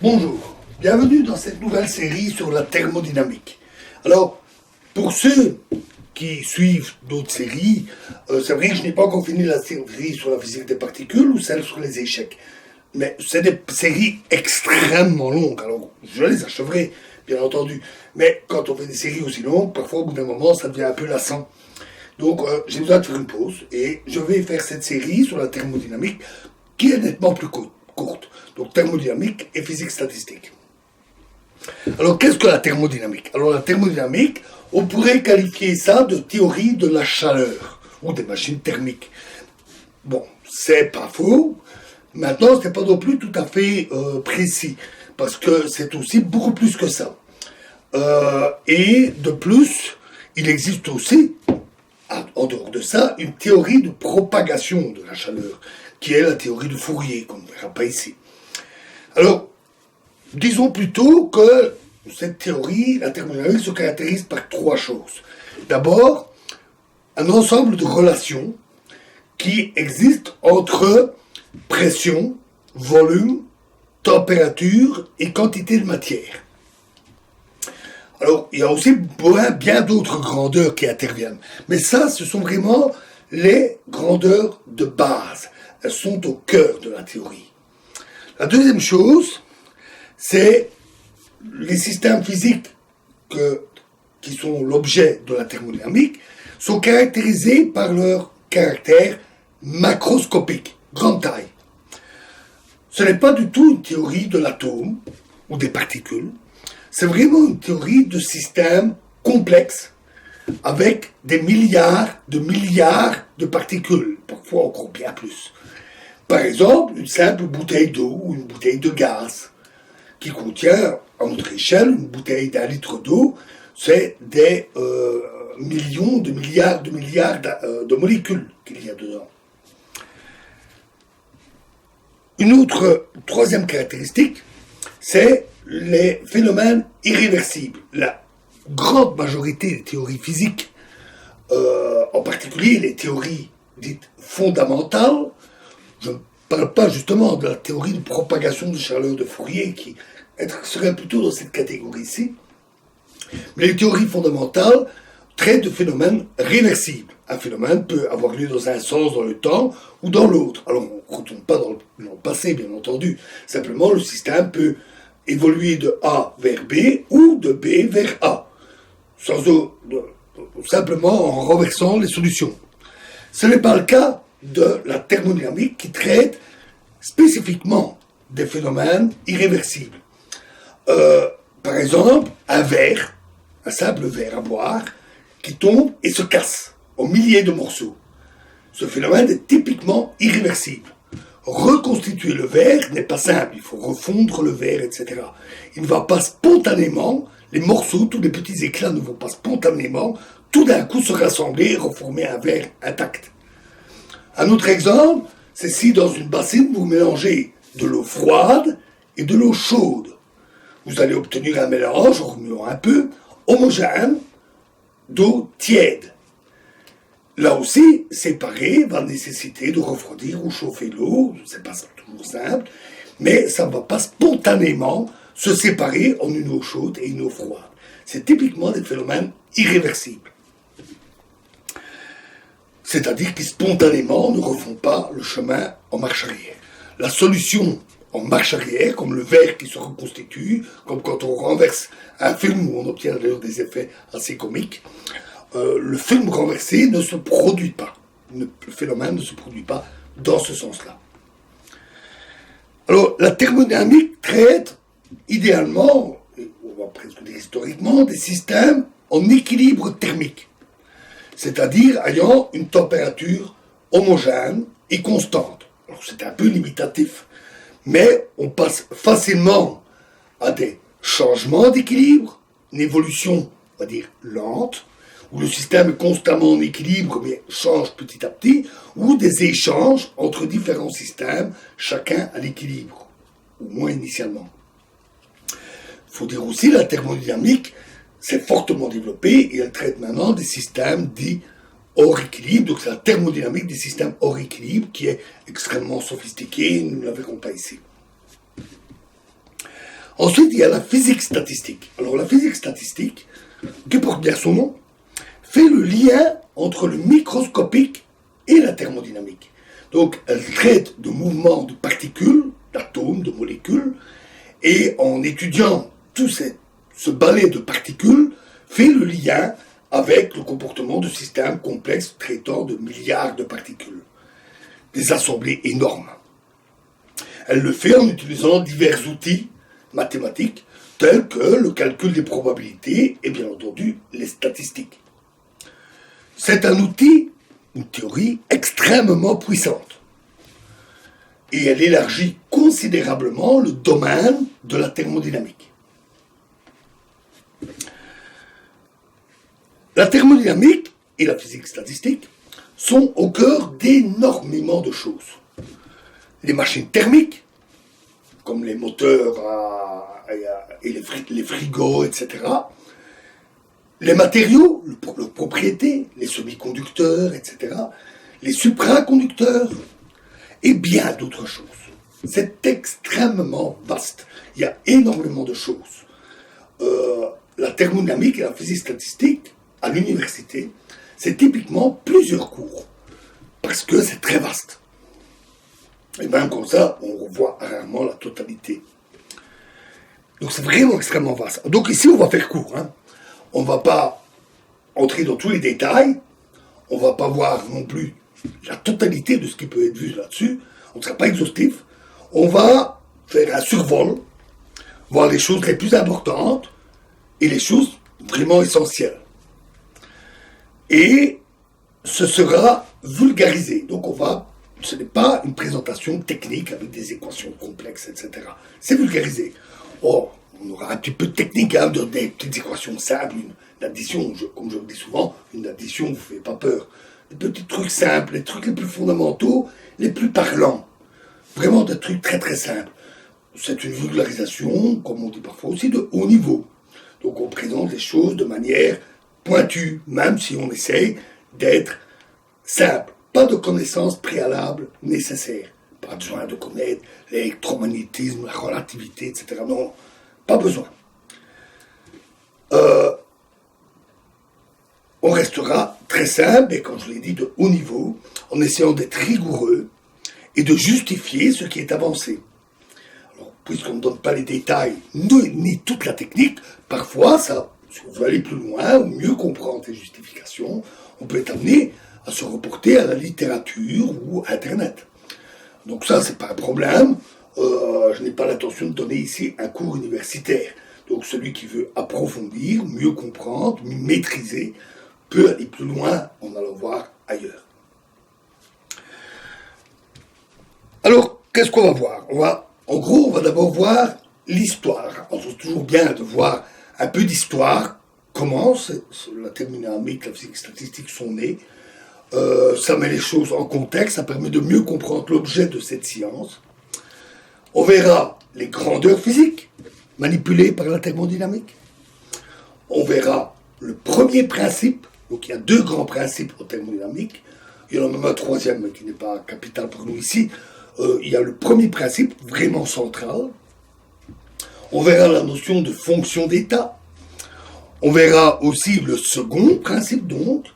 Bonjour, bienvenue dans cette nouvelle série sur la thermodynamique. Alors, pour ceux qui suivent d'autres séries, c'est vrai que je n'ai pas encore fini la série sur la physique des particules ou celle sur les échecs. Mais c'est des séries extrêmement longues, alors je les achèverai, bien entendu. Mais quand on fait des séries aussi longues, parfois au bout d'un moment, ça devient un peu lassant. Donc j'ai besoin de faire une pause et je vais faire cette série sur la thermodynamique qui est nettement plus courte. Donc thermodynamique et physique statistique. Alors qu'est-ce que la thermodynamique? Alors la thermodynamique, on pourrait qualifier ça de théorie de la chaleur ou des machines thermiques. Bon, c'est pas faux. Maintenant, c'est pas non plus tout à fait précis parce que c'est aussi beaucoup plus que ça. Et de plus, il existe aussi, en dehors de ça, une théorie de propagation de la chaleur, qui est la théorie de Fourier, qu'on ne verra pas ici. Alors, disons plutôt que cette théorie, la thermodynamique, se caractérise par trois choses. D'abord, un ensemble de relations qui existent entre pression, volume, température et quantité de matière. Alors, il y a aussi bien d'autres grandeurs qui interviennent. Mais ça, ce sont vraiment les grandeurs de base. Elles sont au cœur de la théorie. La deuxième chose, c'est les systèmes physiques qui sont l'objet de la thermodynamique sont caractérisés par leur caractère macroscopique, grande taille. Ce n'est pas du tout une théorie de l'atome ou des particules. C'est vraiment une théorie de systèmes complexes avec des milliards de particules, parfois encore bien plus. Par exemple, une simple bouteille d'eau ou une bouteille de gaz qui contient, à notre échelle, une bouteille d'1 litre d'eau, c'est des millions de milliards de molécules qu'il y a dedans. Une troisième caractéristique, c'est les phénomènes irréversibles. La grande majorité des théories physiques, en particulier les théories dites fondamentales, je ne parle pas justement de la théorie de propagation de chaleur de Fourier, qui serait plutôt dans cette catégorie-ci, mais les théories fondamentales traitent de phénomènes réversibles. Un phénomène peut avoir lieu dans un sens dans le temps ou dans l'autre. Alors on ne retourne pas dans le passé, bien entendu. Simplement, le système peut évoluer de A vers B ou de B vers A, simplement en renversant les solutions. Ce n'est pas le cas de la thermodynamique qui traite spécifiquement des phénomènes irréversibles. Par exemple, un simple verre à boire, qui tombe et se casse en milliers de morceaux. Ce phénomène est typiquement irréversible. Reconstituer le verre n'est pas simple, il faut refondre le verre, etc. Il ne va pas spontanément, les morceaux, tous les petits éclats ne vont pas spontanément, tout d'un coup se rassembler et reformer un verre intact. Un autre exemple, c'est si dans une bassine vous mélangez de l'eau froide et de l'eau chaude. Vous allez obtenir un mélange, en remuant un peu, homogène d'eau tiède. Là aussi, séparer va nécessiter de refroidir ou chauffer l'eau, c'est pas toujours simple, mais ça ne va pas spontanément se séparer en une eau chaude et une eau froide. C'est typiquement des phénomènes irréversibles. C'est-à-dire qui spontanément ne refont pas le chemin en marche arrière. La solution en marche arrière, comme le verre qui se reconstitue, comme quand on renverse un film où on obtient d'ailleurs des effets assez comiques, le film renversé ne se produit pas. Le phénomène ne se produit pas dans ce sens-là. Alors, la thermodynamique traite idéalement, on va presque dire historiquement, des systèmes en équilibre thermique, c'est-à-dire ayant une température homogène et constante. Alors, c'est un peu limitatif, mais on passe facilement à des changements d'équilibre, une évolution, on va dire, lente, où le système est constamment en équilibre mais change petit à petit, ou des échanges entre différents systèmes, chacun à l'équilibre, au moins initialement. Il faut dire aussi la thermodynamique s'est fortement développée et elle traite maintenant des systèmes dits hors équilibre, donc c'est la thermodynamique des systèmes hors équilibre qui est extrêmement sophistiquée, nous ne la verrons pas ici. Ensuite, il y a la physique statistique. Alors la physique statistique, qui porte bien son nom, fait le lien entre le microscopique et la thermodynamique. Donc elle traite de mouvements de particules, d'atomes, de molécules, et en étudiant tout ce balai de particules, fait le lien avec le comportement de systèmes complexes traitant de milliards de particules. Des assemblées énormes. Elle le fait en utilisant divers outils mathématiques tels que le calcul des probabilités et bien entendu les statistiques. C'est un outil, une théorie extrêmement puissante. Et elle élargit considérablement le domaine de la thermodynamique. La thermodynamique et la physique statistique sont au cœur d'énormément de choses. Les machines thermiques, comme les moteurs et les frigos, etc. Les matériaux, leurs propriétés, les semi-conducteurs, etc. Les supraconducteurs, et bien d'autres choses. C'est extrêmement vaste. Il y a énormément de choses. La thermodynamique et la physique statistique, à l'université, c'est typiquement plusieurs cours, parce que c'est très vaste. Et même comme ça, on revoit rarement la totalité. Donc c'est vraiment extrêmement vaste. Donc ici, on va faire court. On ne va pas entrer dans tous les détails, on ne va pas voir non plus la totalité de ce qui peut être vu là-dessus, on ne sera pas exhaustif. On va faire un survol, voir les choses les plus importantes et les choses vraiment essentielles. Et ce sera vulgarisé. Donc ce n'est pas une présentation technique avec des équations complexes, etc. C'est vulgarisé. On aura un petit peu de technique, des petites équations simples, une addition, comme je le dis souvent, une addition ne vous fait pas peur. Des petits trucs simples, les trucs les plus fondamentaux, les plus parlants. Vraiment des trucs très très simples. C'est une vulgarisation, comme on dit parfois aussi, de haut niveau. Donc on présente les choses de manière pointue, même si on essaye d'être simple. Pas de connaissances préalables nécessaires. Pas besoin de connaître l'électromagnétisme, la relativité, etc. Non, pas besoin. On restera très simple, et comme je l'ai dit, de haut niveau, en essayant d'être rigoureux et de justifier ce qui est avancé. Alors, puisqu'on ne donne pas les détails, ni toute la technique, parfois, si on veut aller plus loin, ou mieux comprendre les justifications, on peut être amené à se reporter à la littérature ou à Internet. Donc ça, c'est pas un problème. Je n'ai pas l'intention de donner ici un cours universitaire. Donc celui qui veut approfondir, mieux comprendre, maîtriser, peut aller plus loin en allant voir ailleurs. Alors, qu'est-ce qu'on va voir? En gros, on va d'abord voir l'histoire. C'est toujours bien de voir un peu d'histoire, comment la thermodynamique, la physique statistique sont nées. Ça met les choses en contexte, ça permet de mieux comprendre l'objet de cette science. On verra les grandeurs physiques manipulées par la thermodynamique. On verra le premier principe, donc il y a deux grands principes en thermodynamique, il y en a même un troisième mais qui n'est pas capital pour nous ici. Il y a le premier principe, vraiment central. On verra la notion de fonction d'état. On verra aussi le second principe donc,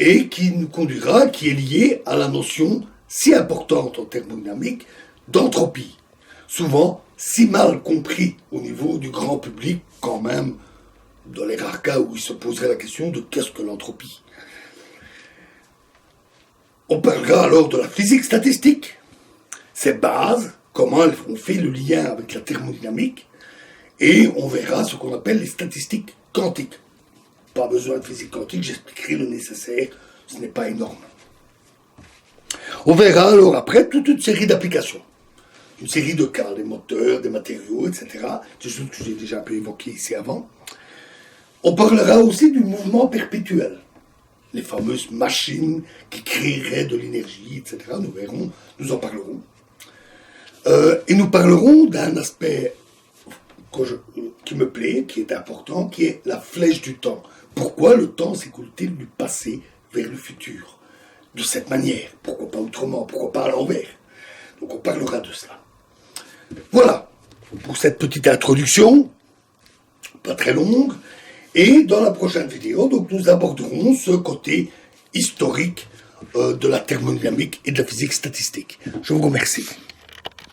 et qui nous conduira, qui est lié à la notion si importante en thermodynamique d'entropie, souvent si mal compris au niveau du grand public quand même, dans les rares cas où il se poserait la question de qu'est-ce que l'entropie. On parlera alors de la physique statistique, ses bases, comment on fait le lien avec la thermodynamique, et on verra ce qu'on appelle les statistiques quantiques. Pas besoin de physique quantique, j'expliquerai le nécessaire, ce n'est pas énorme. On verra alors après toute une série d'applications, une série de cas, des moteurs, des matériaux, etc. Des choses que j'ai déjà un peu évoquées ici avant. On parlera aussi du mouvement perpétuel, les fameuses machines qui créeraient de l'énergie, etc. Nous verrons, nous en parlerons. Et nous parlerons d'un aspect qui me plaît, qui est important, qui est la flèche du temps. Pourquoi le temps s'écoule-t-il du passé vers le futur? De cette manière. Pourquoi pas autrement? Pourquoi pas à l'envers? Donc on parlera de cela. Voilà. pour cette petite introduction, pas très longue. Et dans la prochaine vidéo, donc, nous aborderons ce côté historique de la thermodynamique et de la physique statistique. Je vous remercie.